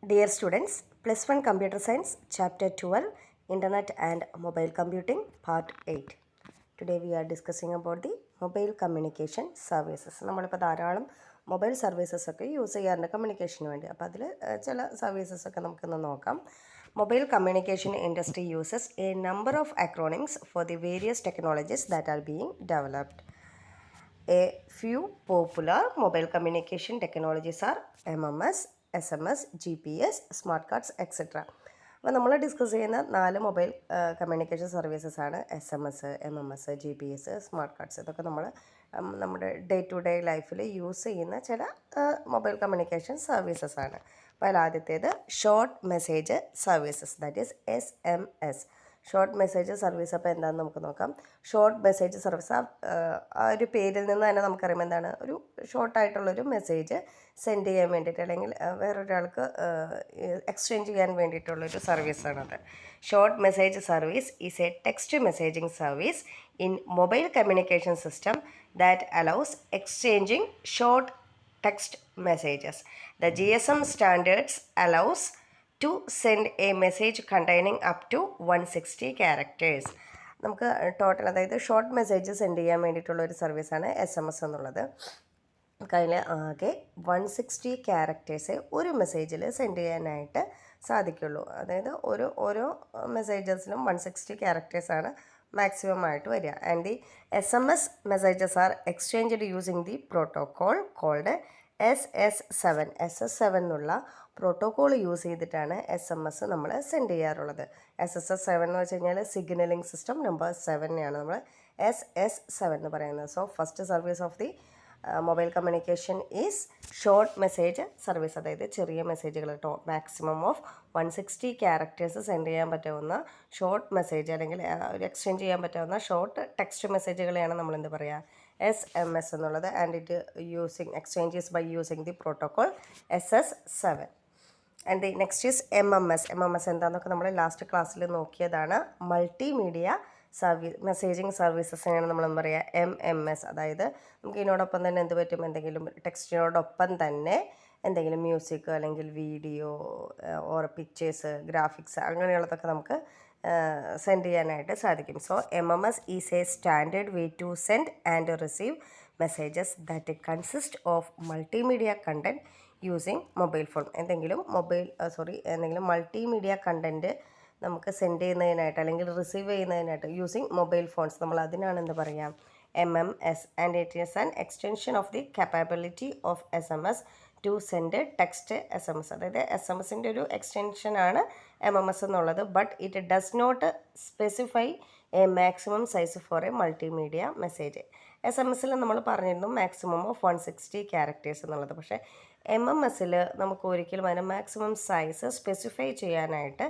Dear students, Plus 1 Computer Science, Chapter 12, Internet and Mobile Computing, Part 8. Today we are discussing about the mobile communication services. നമ്മളിപ്പോൾ ധാരാളം mobile services ഒക്കെ use ചെയ്യാറുണ്ട് കമ്മ്യൂണിക്കേഷന് വേണ്ടി. അപ്പോൾ അതിൽ ചില സർവീസസ് ഒക്കെ നമുക്കൊന്ന് നോക്കാം. Mobile communication industry uses a number of acronyms for the various technologies that are being developed. A few popular mobile communication technologies are MMS, SMS, GPS, smart cards, etc. അപ്പോൾ നമ്മൾ ഡിസ്കസ് ചെയ്യുന്ന 4 mobile communication services ആണ് SMS, MMS, GPS, smart cards. ഇതൊക്കെ നമ്മൾ നമ്മുടെ day to day ലൈഫിൽ use ചെയ്യുന്ന ചില മൊബൈൽ കമ്മ്യൂണിക്കേഷൻ സർവീസസ് ആണ്. അപ്പോൾ അതിൽ ആദ്യത്തേത് short message services, that is SMS. Short message service അപ്പോൾ എന്താണെന്ന് നമുക്ക് നോക്കാം. ഷോർട്ട് മെസ്സേജ് സർവീസ് ആ ഒരു പേരിൽ നിന്ന് തന്നെ നമുക്കറിയാം എന്താണ്, ഒരു ഷോർട്ടായിട്ടുള്ളൊരു മെസ്സേജ് സെൻഡ് ചെയ്യാൻ വേണ്ടിയിട്ട് അല്ലെങ്കിൽ വേറൊരാൾക്ക് എക്സ്ചേഞ്ച് ചെയ്യാൻ വേണ്ടിയിട്ടുള്ളൊരു സർവീസാണത്. Short message service is a text messaging service in mobile communication system that allows exchanging short text messages. The GSM standards allows to send a message containing up to 160 characters. നമുക്ക് total അതായത് short message send ചെയ്യാൻ വേണ്ടിയിട്ടുള്ള ഒരു സർവീസാണ് SMS എന്നുള്ളത്. കയ്യിൽ ആകെ 160 characters ഒരു മെസ്സേജിൽ സെൻഡ് ചെയ്യാനായിട്ട് സാധിക്കുള്ളൂ. അതായത് ഓരോ മെസ്സേജസിലും 160 ക്യാരക്ടേഴ്സാണ് മാക്സിമം ആയിട്ട് വരിക. And the SMS messages are exchanged using the protocol called SS7. SS7 എന്നുള്ള പ്രോട്ടോകോൾ യൂസ് ചെയ്തിട്ടാണ് SMS നമ്മൾ സെൻഡ് ചെയ്യാറുള്ളത്. SS7 എന്ന് വെച്ച് കഴിഞ്ഞാൽ സിഗ്നലിംഗ് സിസ്റ്റം നമ്പർ 7നെയാണ് നമ്മൾ SS7 എന്ന് പറയുന്നത്. So first service of the mobile communication is short message service. അതായത് ചെറിയ മെസ്സേജുകൾ മാക്സിമം ഓഫ് 160 ക്യാരക്ടേഴ്സ് സെൻഡ് ചെയ്യാൻ പറ്റാവുന്ന ഷോർട്ട് മെസ്സേജ് അല്ലെങ്കിൽ ഒരു എക്സ്ചേഞ്ച് ചെയ്യാൻ പറ്റാവുന്ന ഷോർട്ട് ടെക്സ്റ്റ് മെസ്സേജുകളെയാണ് നമ്മൾ എന്ത് പറയുക, SMS എന്നുള്ളത്. And it exchanges by using the protocol SS7. And the next is MMS. എന്താണെന്നൊക്കെ നമ്മൾ ലാസ്റ്റ് ക്ലാസ്സിൽ നോക്കിയതാണ്. മൾട്ടിമീഡിയ മെസ്സേജിങ് സർവീസസിനാണ് നമ്മൾ എന്താ പറയുക, MMS. അതായത് നമുക്ക് ഇതിനോടൊപ്പം തന്നെ എന്ത് പറ്റും, എന്തെങ്കിലും ടെക്സ്റ്റിനോടൊപ്പം തന്നെ എന്തെങ്കിലും മ്യൂസിക് അല്ലെങ്കിൽ വീഡിയോ ഓർ പിക്ചേഴ്സ്, ഗ്രാഫിക്സ് അങ്ങനെയുള്ളതൊക്കെ നമുക്ക് സെൻഡ് ചെയ്യാനായിട്ട് സാധിക്കും. So MMS is a standard way to send and receive messages that consist of multimedia content using mobile phone. എന്തെങ്കിലും മൾട്ടിമീഡിയ കണ്ടൻറ്റ് നമുക്ക് സെൻഡ് ചെയ്യുന്നതിനായിട്ട് അല്ലെങ്കിൽ റിസീവ് ചെയ്യുന്നതിനായിട്ട് യൂസിങ് മൊബൈൽ ഫോൺസ്, നമ്മൾ അതിനാണ് എന്താ പറയുക, MMS. And it is an extension of the capability of SMS to send text SMS. അതായത് SMS-ൻ്റെ ഒരു എക്സ്റ്റൻഷനാണ് MMS എന്നുള്ളത്. But it does not specify a maximum size for A multimedia message. SMS-ൽ നമ്മൾ പറഞ്ഞിരുന്നു മാക്സിമം ഓഫ് 160 ക്യാരക്ടേഴ്സ് എന്നുള്ളത്. പക്ഷേ MMS-ൽ നമുക്ക് ഒരിക്കലും അതിന് മാക്സിമം സൈസ് സ്പെസിഫൈ ചെയ്യാനായിട്ട്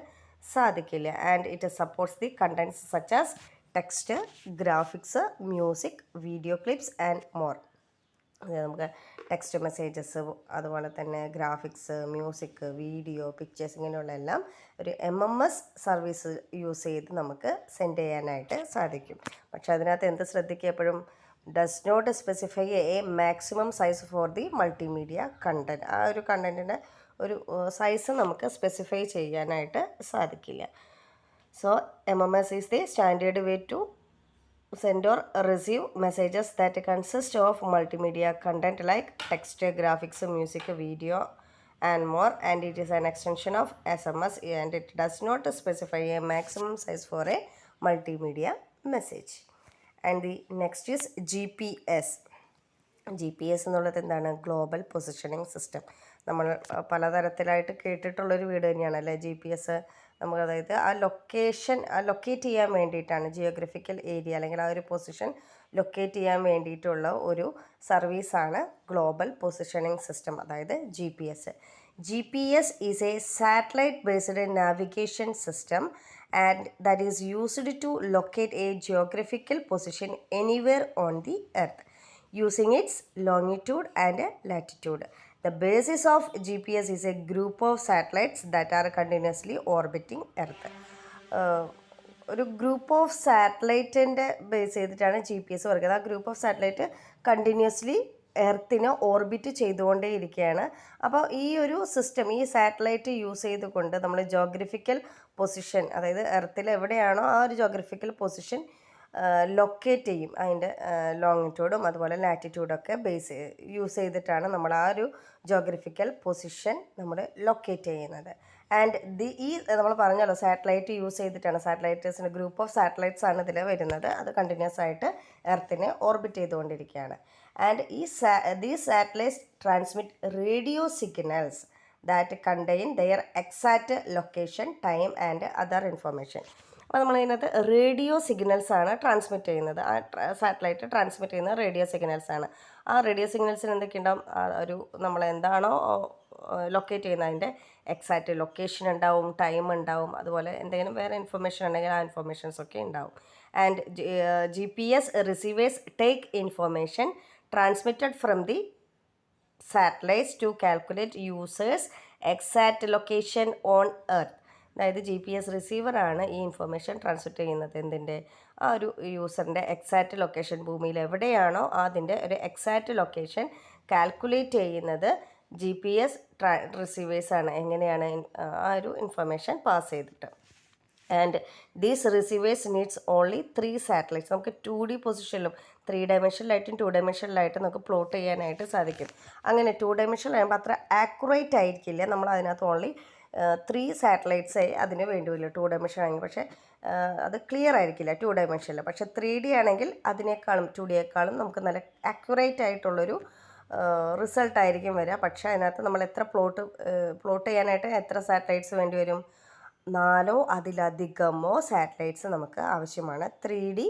സാധിക്കില്ല. And it supports the contents such as text, graphics, music, video clips and more. നമുക്ക് ടെക്സ്റ്റ് മെസ്സേജസ്, അതുപോലെ തന്നെ ഗ്രാഫിക്സ്, മ്യൂസിക്, വീഡിയോ, പിക്ചേഴ്സ് ഇങ്ങനെയുള്ള എല്ലാം ഒരു MMS സർവീസ് യൂസ് ചെയ്ത് നമുക്ക് സെൻഡ് ചെയ്യാനായിട്ട് സാധിക്കും. പക്ഷെ അതിനകത്ത് എന്ത് ശ്രദ്ധിക്കുക, എപ്പോഴും does not specify a maximum size for the multimedia content. ആ ഒരു കണ്ടൻറ്റിൻ്റെ ഒരു സൈസ് നമുക്ക് സ്പെസിഫൈ ചെയ്യാനായിട്ട് സാധിക്കില്ല. So MMS is the standard way to send or receive messages that consist of multimedia content like text, graphics, music, video and more, and it is an extension of SMS and it does not specify a maximum size for a multimedia message. And the next is GPS. GPS എന്നുള്ളത് എന്താണ്, global positioning system. നമ്മൾ പലതരത്തിലായിട്ട് കേട്ടിട്ടുള്ളൊരു വീട് തന്നെയാണ് അല്ലേ GPS. നമുക്ക് അതായത് locate ചെയ്യാൻ വേണ്ടിയിട്ടാണ്, ജിയോഗ്രഫിക്കൽ ഏരിയ അല്ലെങ്കിൽ ആ ഒരു പൊസിഷൻ ലൊക്കേറ്റ് ചെയ്യാൻ വേണ്ടിയിട്ടുള്ള ഒരു സർവീസാണ് ഗ്ലോബൽ പൊസിഷനിങ് സിസ്റ്റം, അതായത് GPS. GPS is a satellite based navigation system and that is used to locate a geographical position anywhere on the earth using its longitude and latitude. The basis of GPS is a group of satellites that are continuously orbiting Earth. ഒരു group of സാറ്റലൈറ്റിൻ്റെ base ചെയ്തിട്ടാണ് GPS പറയുന്നത്. ആ group of satellite continuously എർത്തിനെ orbit ചെയ്തുകൊണ്ടേ ഇരിക്കുകയാണ്. അപ്പോൾ ഈ ഒരു സിസ്റ്റം, ഈ സാറ്റലൈറ്റ് യൂസ് ചെയ്തുകൊണ്ട് നമ്മൾ ജോഗ്രഫിക്കൽ പൊസിഷൻ, അതായത് എർത്തിൽ എവിടെയാണോ ആ ഒരു ജോഗ്രഫിക്കൽ പൊസിഷൻ ലൊക്കേറ്റ് ചെയ്യും. അതിൻ്റെ ലോങ്ങിറ്റ്യൂഡും അതുപോലെ ലാറ്റിറ്റ്യൂഡൊക്കെ യൂസ് ചെയ്തിട്ടാണ് നമ്മൾ ആ ഒരു ജോഗ്രഫിക്കൽ പൊസിഷൻ നമ്മൾ ലൊക്കേറ്റ് ചെയ്യുന്നത്. ആൻഡ് ഈ നമ്മൾ പറഞ്ഞല്ലോ സാറ്റലൈറ്റ് യൂസ് ചെയ്തിട്ടാണ്, സാറ്റലൈറ്റേഴ്സിൻ്റെ ഗ്രൂപ്പ് ഓഫ് സാറ്റലൈറ്റ്സ് ആണ് ഇതിൽ വരുന്നത്. അത് കണ്ടിന്യൂസ് ആയിട്ട് എർത്തിനെ ഓർബിറ്റ് ചെയ്തുകൊണ്ടിരിക്കുകയാണ്. And these satellites transmit radio signals that contain their exact location, time and other information. അപ്പോൾ നമ്മളിതിനകത്ത് റേഡിയോ സിഗ്നൽസ് ആണ് ട്രാൻസ്മിറ്റ് ചെയ്യുന്നത്. ആ സാറ്റലൈറ്റ് ട്രാൻസ്മിറ്റ് ചെയ്യുന്ന റേഡിയോ സിഗ്നൽസ് ആണ്. ആ റേഡിയോ സിഗ്നൽസിന് എന്തൊക്കെ ഉണ്ടാവും? ഒരു നമ്മളെന്താണോ ലൊക്കേറ്റ് ചെയ്യുന്നത് അതിൻ്റെ എക്സാക്റ്റ് ലൊക്കേഷൻ ഉണ്ടാവും, ടൈം ഉണ്ടാവും, അതുപോലെ എന്തെങ്കിലും വേറെ ഇൻഫർമേഷൻ ഉണ്ടെങ്കിൽ ആ ഇൻഫർമേഷൻസൊക്കെ ഉണ്ടാവും. And GPS receivers take information transmitted from the satellites to calculate users exact location on earth. അതായത് GPS റിസീവറാണ് ഈ ഇൻഫർമേഷൻ ട്രാൻസ്മിറ്റ് ചെയ്യുന്നത്. എന്തിൻ്റെ? ആ ഒരു യൂസറിൻ്റെ എക്സാക്റ്റ് ലൊക്കേഷൻ, ഭൂമിയിൽ എവിടെയാണോ അതിൻ്റെ ഒരു എക്സാക്റ്റ് ലൊക്കേഷൻ കാൽക്കുലേറ്റ് ചെയ്യുന്നത് GPS റിസീവേഴ്സാണ്. എങ്ങനെയാണ്? ആ ഒരു ഇൻഫർമേഷൻ പാസ് ചെയ്തിട്ട്. And these receivers needs only 3 satellites. നമുക്ക് 2D പൊസിഷനിലും 3 ഡയമെൻഷനിലായിട്ടും 2 ഡയമെൻഷനിലായിട്ടും നമുക്ക് പ്ലോട്ട് ചെയ്യാനായിട്ട് സാധിക്കും. അങ്ങനെ 2 ഡയമെൻഷനിലാകുമ്പോൾ അത്ര ആക്യുറേറ്റ് ആയിരിക്കില്ല. നമ്മൾ അതിനകത്ത് ഓൺലി 3 സാറ്റലൈറ്റ്സേ അതിന് വേണ്ടി വരില്ല. 2 ഡയമെൻഷൻ ആണെങ്കിൽ പക്ഷേ അത് ക്ലിയർ ആയിരിക്കില്ല 2 ഡയമെൻഷനിൽ. പക്ഷേ 3D ആണെങ്കിൽ അതിനേക്കാളും 2Dയേക്കാളും നമുക്ക് നല്ല ആക്യുറേറ്റ് ആയിട്ടുള്ളൊരു റിസൾട്ടായിരിക്കും വരിക. പക്ഷേ അതിനകത്ത് നമ്മൾ എത്ര പ്ലോട്ട് ചെയ്യാനായിട്ട് എത്ര സാറ്റലൈറ്റ്സ് വേണ്ടി വരും? 4 അതിലധികമോ സാറ്റലൈറ്റ്സ് നമുക്ക് ആവശ്യമാണ് 3D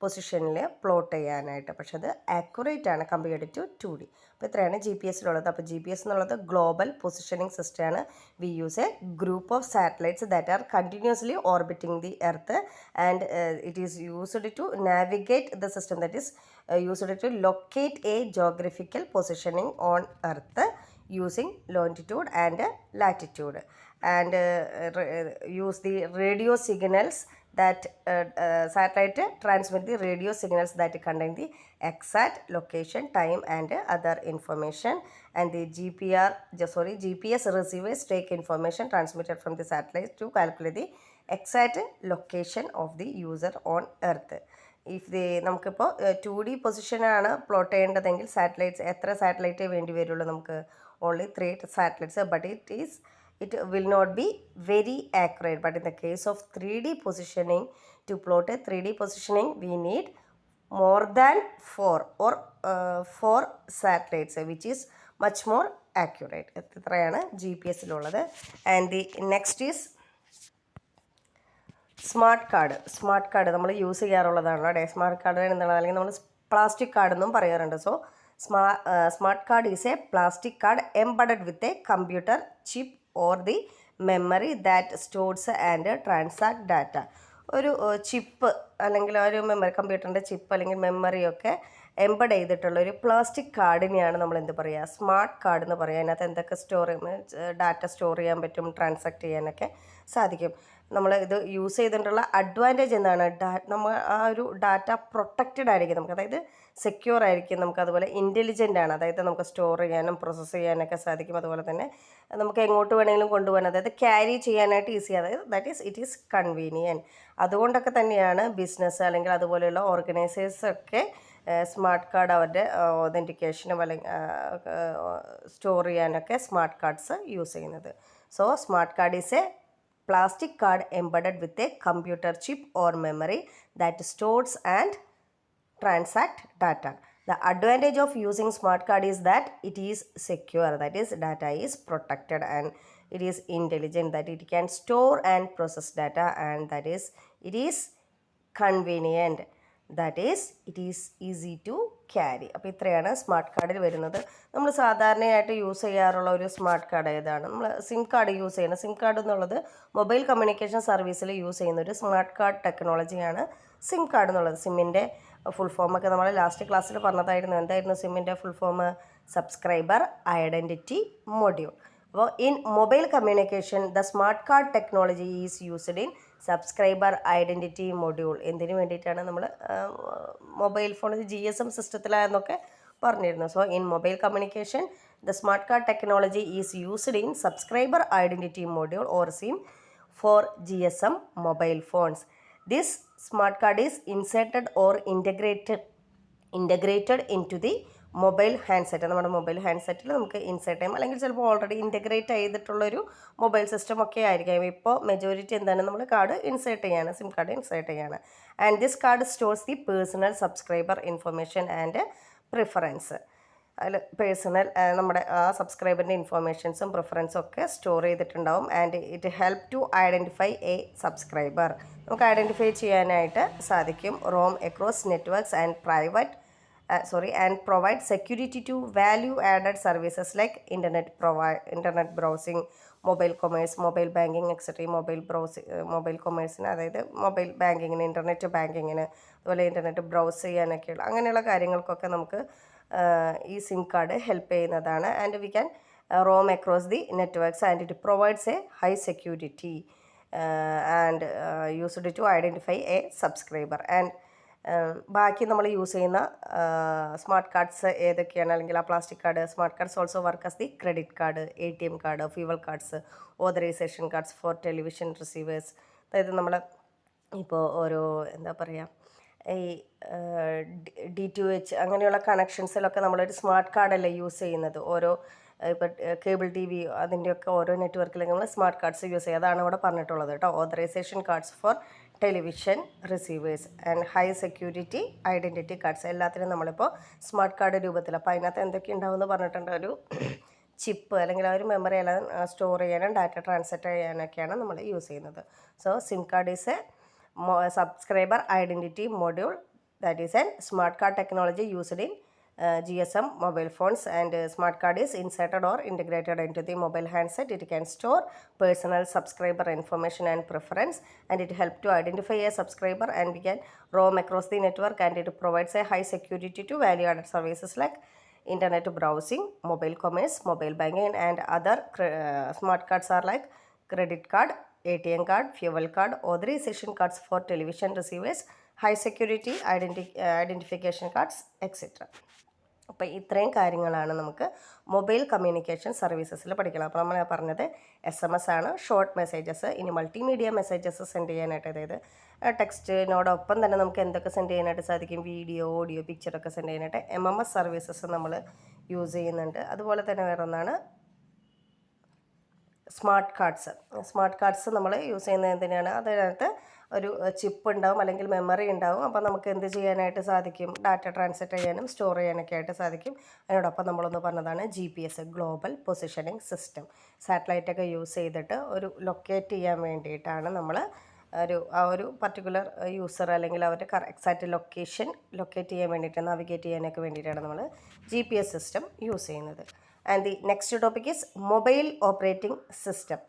പൊസിഷനിൽ പ്ലോട്ട് ചെയ്യാനായിട്ട്. പക്ഷെ അത് ആക്യുറേറ്റ് ആണ് കമ്പയർഡ് ടു 2D. അപ്പോൾ ഇത്രയാണ് GPS-ലുള്ളത്. അപ്പോൾ GPS എന്നുള്ളത് ഗ്ലോബൽ പൊസിഷനിങ് സിസ്റ്റമാണ്. We use a group of satellites that are continuously orbiting the earth and it is used to navigate the system, that is used to locate a geographical positioning on earth using longitude and latitude, and use the radio signals that satellite transmit the radio signals that contain the exact location, time and other information, and the GPS receivers take information transmitted from the satellite to calculate the exact location of the user on earth. നമുക്കിപ്പോൾ 2D പൊസിഷനാണ് plot ചെയ്യേണ്ടതെങ്കിൽ satellites എത്ര സാറ്റലൈറ്റേ വേണ്ടി വരുള്ളൂ? നമുക്ക് only 3 satellites, but it will not be very accurate. But in the case of 3D positioning, to plot a 3D positioning we need more than 4 satellites, which is much more accurate. ഇത്രയാണ് GPS-ലുള്ളത്. And the next is smart card നമ്മൾ use ചെയ്യാറുള്ളതാണ്. Smart card എന്താണ്? അല്ലെങ്കിൽ നമ്മൾ plastic card എന്നും പറയാറുണ്ട്. So smart card is a plastic card embedded with a computer chip or the memory that stores and transact data. ഒരു chip അല്ലെങ്കിൽ ഒരു കമ്പ്യൂട്ടറിൻ്റെ ചിപ്പ് അല്ലെങ്കിൽ മെമ്മറിയൊക്കെ എംബഡ് ചെയ്തിട്ടുള്ള ഒരു പ്ലാസ്റ്റിക് കാർഡിനെയാണ് നമ്മൾ എന്ത് പറയുക? സ്മാർട്ട് കാർഡ് എന്ന് പറയുക. അതിനകത്ത് എന്തൊക്കെ ഡാറ്റ സ്റ്റോർ ചെയ്യാൻ പറ്റും, ട്രാൻസാക്ട് ചെയ്യാനൊക്കെ സാധിക്കും. നമ്മൾ ഇത് യൂസ് ചെയ്തിട്ടുള്ള അഡ്വാൻറ്റേജ് എന്താണ്? നമ്മൾ ആ ഒരു ഡാറ്റ പ്രൊട്ടക്റ്റഡ് ആയിരിക്കും നമുക്ക്, അതായത് സെക്യൂർ ആയിരിക്കും നമുക്ക്, അതുപോലെ ഇൻ്റലിജൻ്റ് ആണ്, അതായത് നമുക്ക് സ്റ്റോർ ചെയ്യാനും പ്രോസസ്സ് ചെയ്യാനൊക്കെ സാധിക്കും. അതുപോലെ തന്നെ നമുക്ക് എങ്ങോട്ട് വേണമെങ്കിലും കൊണ്ടുപോകാൻ, അതായത് ക്യാരി ചെയ്യാനായിട്ട് ഈസി, അതായത് that is it is convenient. അതുകൊണ്ടൊക്കെ തന്നെയാണ് ബിസിനസ് അല്ലെങ്കിൽ അതുപോലെയുള്ള ഓർഗനൈസേഴ്സൊക്കെ സ്മാർട്ട് കാർഡ് അവരുടെ ഒതൻറ്റിക്കേഷനും അല്ലെങ്കിൽ സ്റ്റോർ ചെയ്യാനൊക്കെ സ്മാർട്ട് കാർഡ്സ് യൂസ് ചെയ്യുന്നത്. So smart card is A plastic card embedded with a computer chip or memory that stores and transact data. The advantage of using smart card is that it is secure, that is data is protected, and it is intelligent, that it can store and process data, and that is it is convenient, that is it is easy to carry. അപ്പോൾ ഇത്രയാണ് smart കാർഡിൽ വരുന്നത്. നമ്മൾ സാധാരണയായിട്ട് use ചെയ്യാറുള്ള ഒരു smart card ഏതാണ്? നമ്മൾ സിം കാർഡ് യൂസ് ചെയ്യുന്നത്. സിം കാർഡ് എന്നുള്ളത് മൊബൈൽ കമ്മ്യൂണിക്കേഷൻ സർവീസിൽ യൂസ് ചെയ്യുന്ന ഒരു സ്മാർട്ട് കാർഡ് ടെക്നോളജിയാണ് സിം കാർഡ് എന്നുള്ളത്. സിമ്മിൻ്റെ ഫുൾ ഫോമൊക്കെ നമ്മൾ ലാസ്റ്റ് ക്ലാസ്സിൽ പറഞ്ഞതായിരുന്നു. എന്തായിരുന്നു സിമ്മിൻ്റെ full form? Subscriber identity module. അപ്പോൾ in mobile communication the smart card technology is used in subscriber identity module. എന്തിനു വേണ്ടിയിട്ടാണ്? നമ്മൾ മൊബൈൽ ഫോൺ GSM സിസ്റ്റത്തിലായെന്നൊക്കെ പറഞ്ഞിരുന്നു. So in mobile communication the smart card technology is used in subscriber identity module or SIM for GSM mobile phones. This smart card is inserted or integrated into the mobile handset. നമ്മുടെ mobile ഹാൻഡ്സെറ്റിൽ നമുക്ക് insert ചെയ്യാം, അല്ലെങ്കിൽ ചിലപ്പോൾ already integrate ചെയ്തിട്ടുള്ളൊരു mobile system ഒക്കെ ആയിരിക്കാം. ഇപ്പോൾ മെജോറിറ്റി എന്താണ്, നമ്മൾ കാർഡ് ഇൻസേർട്ട് ചെയ്യാണ്, സിം കാർഡ് ഇൻസേർട്ട് ചെയ്യാണ്. And this card stores the personal subscriber information and preference. അതിൽ പേഴ്സണൽ നമ്മുടെ ആ സബ്സ്ക്രൈബറിൻ്റെ ഇൻഫോർമേഷൻസും പ്രിഫറൻസും ഒക്കെ സ്റ്റോർ ചെയ്തിട്ടുണ്ടാവും. And it help to identify a subscriber. നമുക്ക് ഐഡൻറ്റിഫൈ ചെയ്യാനായിട്ട് സാധിക്കും. Roam across networks and provide security to value added services like internet browsing, mobile commerce, mobile banking etcetera. Mobile കൊമേഴ്സിന്, അതായത് മൊബൈൽ ബാങ്കിങ്ങിന്, ഇൻ്റർനെറ്റ് ബാങ്കിങ്ങിന്, അതുപോലെ ഇൻ്റർനെറ്റ് ബ്രൗസ് ചെയ്യാനൊക്കെയുള്ള അങ്ങനെയുള്ള കാര്യങ്ങൾക്കൊക്കെ നമുക്ക് ഈ സിം കാർഡ് ഹെൽപ്പ് ചെയ്യുന്നതാണ്. And we can roam across the networks and it provides a high security and used to identify a subscriber. And ബാക്കി നമ്മൾ യൂസ് ചെയ്യുന്ന സ്മാർട്ട് കാർഡ്സ് ഏതൊക്കെയാണ്, അല്ലെങ്കിൽ ആ plastic card smart cards also work as the credit card, ATM card, fuel cards, authorisation cards for television receivers. അതായത് നമ്മൾ ഇപ്പോൾ ഓരോ എന്താ പറയുക, ഈ DTH അങ്ങനെയുള്ള കണക്ഷൻസിലൊക്കെ നമ്മളൊരു സ്മാർട്ട് കാർഡല്ലേ യൂസ് ചെയ്യുന്നത്. ഓരോ ഇപ്പോൾ കേബിൾ TV അതിൻ്റെയൊക്കെ ഓരോ നെറ്റ്വർക്കിലും നമ്മൾ സ്മാർട്ട് കാർഡ്സ് യൂസ് ചെയ്യുക. അതാണ് ഇവിടെ പറഞ്ഞിട്ടുള്ളത് കേട്ടോ. Authorisation cards for television receivers and high security identity cards, എല്ലാത്തിനും നമ്മളിപ്പോൾ സ്മാർട്ട് കാർഡ് രൂപത്തിൽ. അപ്പോൾ അതിനകത്ത് എന്തൊക്കെ ഉണ്ടാവുമെന്ന് പറഞ്ഞിട്ടുണ്ട്. ഒരു ചിപ്പ് അല്ലെങ്കിൽ ആ ഒരു മെമ്മറി എല്ലാം സ്റ്റോർ ചെയ്യാനും ഡാറ്റ ട്രാൻസ്ഫർ ചെയ്യാനൊക്കെയാണ് നമ്മൾ യൂസ് ചെയ്യുന്നത്. So SIM card is A subscriber identity module, that is an smart card technology used in GSM mobile phones, and smart card is inserted or integrated into the mobile handset. It can store personal subscriber information and preference, and it helps to identify a subscriber, and we can roam across the network, and it provides a high security to value added services like internet browsing, mobile commerce, mobile banking, and other smart cards are like credit card, ATM card, fuel card, authorization cards for television receivers, high security identification cards, etc. അപ്പോൾ ഇത്രയും കാര്യങ്ങളാണ് നമുക്ക് mobile communication സർവീസസിൽ പഠിക്കണം. അപ്പോൾ നമ്മൾ പറഞ്ഞത് SMS ആണ്, short messages. ഇനി മൾട്ടിമീഡിയ മെസ്സേജസ് സെൻഡ് ചെയ്യാനായിട്ട്, അതായത് ടെക്സ്റ്റിനോടൊപ്പം തന്നെ നമുക്ക് എന്തൊക്കെ സെൻഡ് ചെയ്യാനായിട്ട് സാധിക്കും, വീഡിയോ, ഓഡിയോ, പിക്ചറൊക്കെ സെൻഡ് ചെയ്യാനായിട്ട് MMS സർവീസസ് നമ്മൾ യൂസ് ചെയ്യുന്നുണ്ട്. അതുപോലെ തന്നെ വേറെ ഒന്നാണ് സ്മാർട്ട് കാർഡ്സ് നമ്മൾ യൂസ് ചെയ്യുന്നത് എന്തിനാണ്, അതിനകത്ത് ഒരു ചിപ്പ് ഉണ്ടാവും അല്ലെങ്കിൽ മെമ്മറി ഉണ്ടാവും. അപ്പോൾ നമുക്ക് എന്ത് ചെയ്യാനായിട്ട് സാധിക്കും, ഡാറ്റ ട്രാൻസ്ഫർ ചെയ്യാനും സ്റ്റോർ ചെയ്യാനൊക്കെ ആയിട്ട് സാധിക്കും. അതിനോടൊപ്പം നമ്മളൊന്ന് പറഞ്ഞതാണ് GPS, ഗ്ലോബൽ പൊസിഷനിങ് സിസ്റ്റം. സാറ്റലൈറ്റൊക്കെ യൂസ് ചെയ്തിട്ട് ഒരു ലൊക്കേറ്റ് ചെയ്യാൻ വേണ്ടിയിട്ടാണ് നമ്മൾ ആ ഒരു പർട്ടിക്കുലർ യൂസർ അല്ലെങ്കിൽ അവരുടെ എക്സാക്റ്റ് ലൊക്കേറ്റ് ചെയ്യാൻ വേണ്ടിയിട്ട്, നാവിഗേറ്റ് ചെയ്യാനൊക്കെ വേണ്ടിയിട്ടാണ് നമ്മൾ GPS സിസ്റ്റം യൂസ് ചെയ്യുന്നത്. And the next topic is mobile operating system.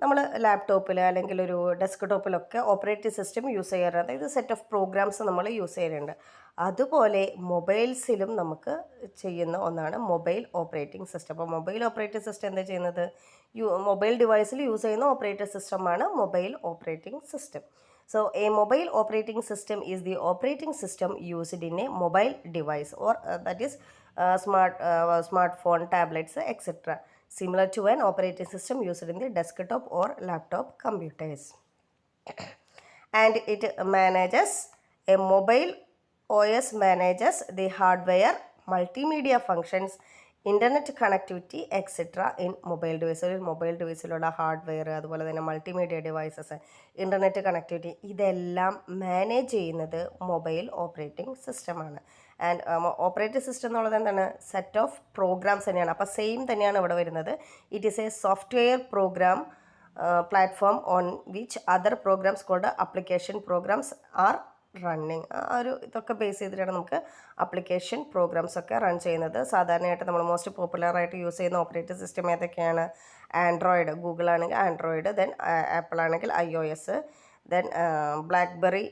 നമ്മൾ ലാപ്ടോപ്പിൽ അല്ലെങ്കിൽ ഒരു ഡെസ്ക്ടോപ്പിലൊക്കെ ഓപ്പറേറ്റിംഗ് സിസ്റ്റം യൂസ് ചെയ്യാറുണ്ട്. അതായത് സെറ്റ് ഓഫ് പ്രോഗ്രാംസ് നമ്മൾ യൂസ് ചെയ്യാറുണ്ട്. അതുപോലെ മൊബൈൽസിലും നമുക്ക് ചെയ്യുന്ന ഒന്നാണ് മൊബൈൽ ഓപ്പറേറ്റിംഗ് സിസ്റ്റം. അപ്പോൾ മൊബൈൽ ഓപ്പറേറ്റിംഗ് സിസ്റ്റം എന്താ ചെയ്യുന്നത്, മൊബൈൽ ഡിവൈസിൽ യൂസ് ചെയ്യുന്ന ഓപ്പറേറ്റിംഗ് സിസ്റ്റമാണ് mobile operating system. So a mobile operating system is the operating system used in a mobile device, or that is smartphone, tablets, etc. Similar to an operating system used in the desktop or laptop computers. And it manages, a mobile OS manages the hardware, multimedia functions, internet connectivity etcetera in mobile device. ഒരു mobile ഡിവൈസിലുള്ള hardware, അതുപോലെ തന്നെ multimedia devices, internet connectivity, ഇതെല്ലാം manage ചെയ്യുന്നത് mobile operating സിസ്റ്റമാണ്. And operating system എന്നുള്ളത് എന്താണ്, set of programmes തന്നെയാണ്. അപ്പോൾ സെയിം തന്നെയാണ് ഇവിടെ വരുന്നത്. It is a software program platform on which other programs called application programs are running. ആ ഒരു ഇതൊക്കെ ബേസ് ചെയ്തിട്ടാണ് നമുക്ക് ആപ്ലിക്കേഷൻ പ്രോഗ്രാംസ് ഒക്കെ റൺ ചെയ്യുന്നത്. സാധാരണയായിട്ട് നമ്മൾ മോസ്റ്റ് പോപ്പുലറായിട്ട് യൂസ് ചെയ്യുന്ന ഓപ്പറേറ്റിംഗ് സിസ്റ്റം ഏതൊക്കെയാണ്, ആൻഡ്രോയിഡ്, ഗൂഗിൾ ആണെങ്കിൽ ആൻഡ്രോയിഡ്, ദെൻ ആപ്പിൾ ആണെങ്കിൽ iOS, then blackberry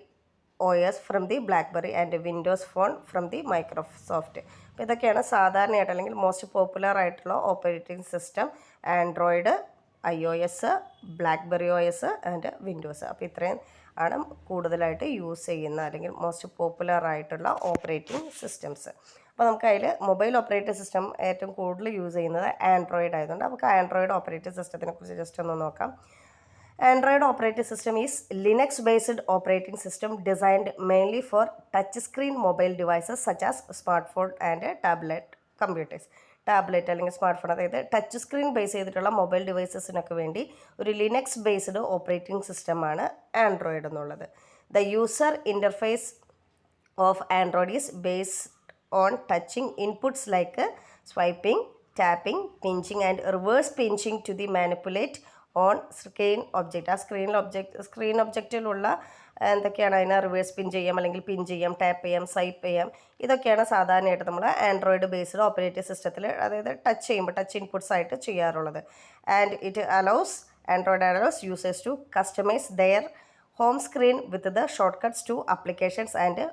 OS from the blackberry, and Windows phone from the Microsoft. അപ്പോൾ ഇതൊക്കെയാണ് സാധാരണയായിട്ട് അല്ലെങ്കിൽ മോസ്റ്റ് പോപ്പുലർ ആയിട്ടുള്ള operating system. Android, iOS, blackberry OS and Windows. അപ്പോൾ ഇത്രയും ആണ് കൂടുതലായിട്ട് യൂസ് ചെയ്യുന്ന അല്ലെങ്കിൽ മോസ്റ്റ് പോപ്പുലർ ആയിട്ടുള്ള ഓപ്പറേറ്റിംഗ് സിസ്റ്റംസ്. അപ്പോൾ നമുക്ക് അതിൽ മൊബൈൽ ഓപ്പറേറ്റിംഗ് സിസ്റ്റം ഏറ്റവും കൂടുതൽ യൂസ് ചെയ്യുന്നത് ആൻഡ്രോയിഡ് ആയതുകൊണ്ട് നമുക്ക് ആൻഡ്രോയിഡ് ഓപ്പറേറ്റിംഗ് സിസ്റ്റത്തിനെ കുറിച്ച് ജസ്റ്റ് ഒന്ന് നോക്കാം. Android operating system is Linux-based operating system designed mainly for touchscreen mobile devices such as smartphone and tablet computers. Tablet അല്ലെങ്കിൽ സ്മാർട്ട് ഫോൺ, അതായത് ടച്ച് സ്ക്രീൻ ബേസ് ചെയ്തിട്ടുള്ള മൊബൈൽ ഡിവൈസസിനൊക്കെ വേണ്ടി ഒരു ലിനക്സ് ബേസ്ഡ് ഓപ്പറേറ്റിംഗ് സിസ്റ്റമാണ് ആൻഡ്രോയിഡ് എന്നുള്ളത്. The user interface of Android is based on touching inputs like swiping, tapping, pinching and reverse pinching to the manipulate on screen object. ആ screen ഒബ്ജക്റ്റിലുള്ള എന്തൊക്കെയാണ് അതിനെ റിവേഴ്സ് പിൻ ചെയ്യാം, അല്ലെങ്കിൽ പിൻ ചെയ്യാം, ടാപ്പ് ചെയ്യാം, സ്വൈപ്പ് ചെയ്യാം. ഇതൊക്കെയാണ് സാധാരണയായിട്ട് നമ്മൾ ആൻഡ്രോയിഡ് ബേസ്ഡ് ഓപ്പറേറ്റിംഗ് സിസ്റ്റത്തിൽ, അതായത് ടച്ച് ചെയ്യുമ്പോൾ ടച്ച് ഇൻപുട്സ് ആയിട്ട് ചെയ്യാറുള്ളത്. And Android allows users to customise their home screen with the shortcuts to applications and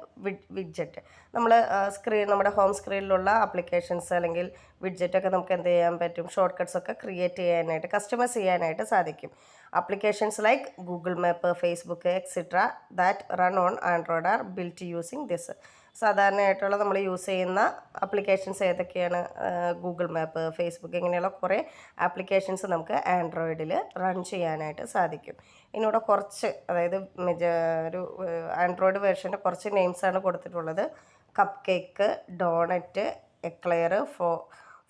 widget. നമ്മുടെ ഹോം സ്ക്രീനിലുള്ള ആപ്ലിക്കേഷൻസ് അല്ലെങ്കിൽ വിഡ്ജറ്റൊക്കെ നമുക്ക് എന്ത് ചെയ്യാൻ പറ്റും, ഷോർട്ട് കട്ട്സ് ഒക്കെ ക്രിയേറ്റ് ചെയ്യാനായിട്ട്, കസ്റ്റമൈസ് ചെയ്യാനായിട്ട് സാധിക്കും. Applications like Google map, Facebook etcetera that run on Android are built using this. സാധാരണയായിട്ടുള്ള നമ്മൾ യൂസ് ചെയ്യുന്ന ആപ്ലിക്കേഷൻസ് ഏതൊക്കെയാണ്? ഗൂഗിൾ മാപ്പ്, ഫേസ്ബുക്ക്, ഇങ്ങനെയുള്ള കുറേ ആപ്ലിക്കേഷൻസ് നമുക്ക് ആൻഡ്രോയിഡിൽ റൺ ചെയ്യാനായിട്ട് സാധിക്കും. ഇതിനൂടെ കുറച്ച്, അതായത് ഒരു ആൻഡ്രോയിഡ് വേർഷൻ്റെ കുറച്ച് നെയിംസാണ് കൊടുത്തിട്ടുള്ളത്. കപ്പ് കേക്ക്, ഡോണറ്റ്, എക്ലെയർ,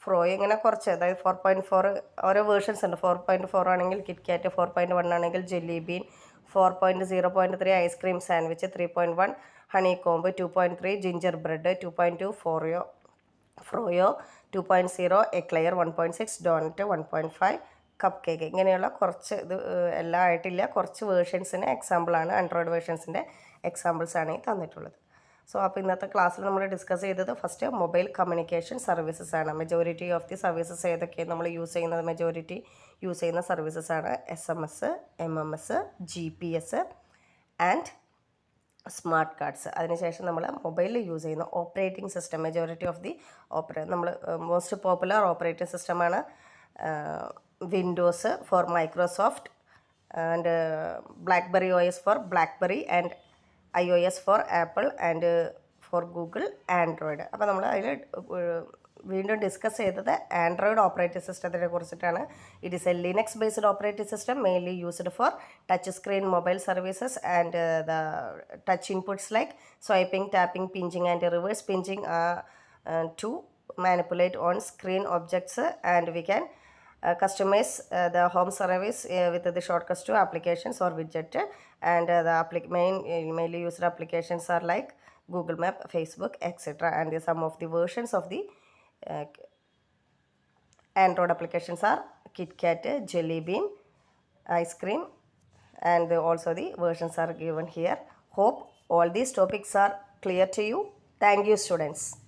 ഫ്രോയ്, ഇങ്ങനെ കുറച്ച്, അതായത് 4.4 ഓരോ വേർഷൻസ് ഉണ്ട്. 4.4 ആണെങ്കിൽ കിറ്റ്കാറ്റ്, 4.1 ആണെങ്കിൽ Jelly Bean, 4.0.3 Ice Cream Sandwich, 3.1 Honeycomb, 2.3 Gingerbread, 2.2 Froyo, 2.0 Eclair, 1.6 Donut, 1.5 Cupcake. ഇങ്ങനെയുള്ള കുറച്ച്, ഇത് എല്ലാം ആയിട്ടില്ല, കുറച്ച് വേർഷൻസിന് എക്സാമ്പിളാണ്, ആൻഡ്രോയിഡ് വേർഷൻസിൻ്റെ എക്സാമ്പിൾസാണ് ഈ തന്നിട്ടുള്ളത്. സോ അപ്പോൾ ഇന്നത്തെ ക്ലാസ്സിൽ നമ്മൾ ഡിസ്കസ് ചെയ്തത് ഫസ്റ്റ് മൊബൈൽ കമ്മ്യൂണിക്കേഷൻ സർവീസസ് ആണ്. മെജോറിറ്റി ഓഫ് ദി സർവീസസ് ഏതൊക്കെയാണ് നമ്മൾ യൂസ് ചെയ്യുന്നത്? മെജോറിറ്റി യൂസ് ചെയ്യുന്ന സർവീസസ് ആണ് SMS, MMS, GPS and smart cards. അതിനുശേഷം നമ്മൾ മൊബൈലിൽ യൂസ് ചെയ്യുന്ന operating system, majority of the നമ്മൾ മോസ്റ്റ് പോപ്പുലർ ഓപ്പറേറ്റിംഗ് സിസ്റ്റമാണ് Windows for Microsoft and BlackBerry OS for BlackBerry and iOS for Apple and for Google Android. അപ്പോൾ നമ്മൾ അതിൽ വീണ്ടും ഡിസ്കസ് ചെയ്തത് ആൻഡ്രോയിഡ് ഓപ്പറേറ്റിംഗ് സിസ്റ്റത്തിനെ കുറിച്ചിട്ടാണ്. It is a Linux based operating system mainly used for touch screen mobile services and the touch inputs like swiping, tapping, pinching and reverse pinching to manipulate on screen objects, and we can customize the home service with the shortcuts to applications or widget, and the mainly used applications are like Google Map, Facebook, etc. And some of the versions of the Android applications are KitKat, Jelly Bean, Ice Cream, and also the versions are given here. Hope all these topics are clear to you. Thank you, students.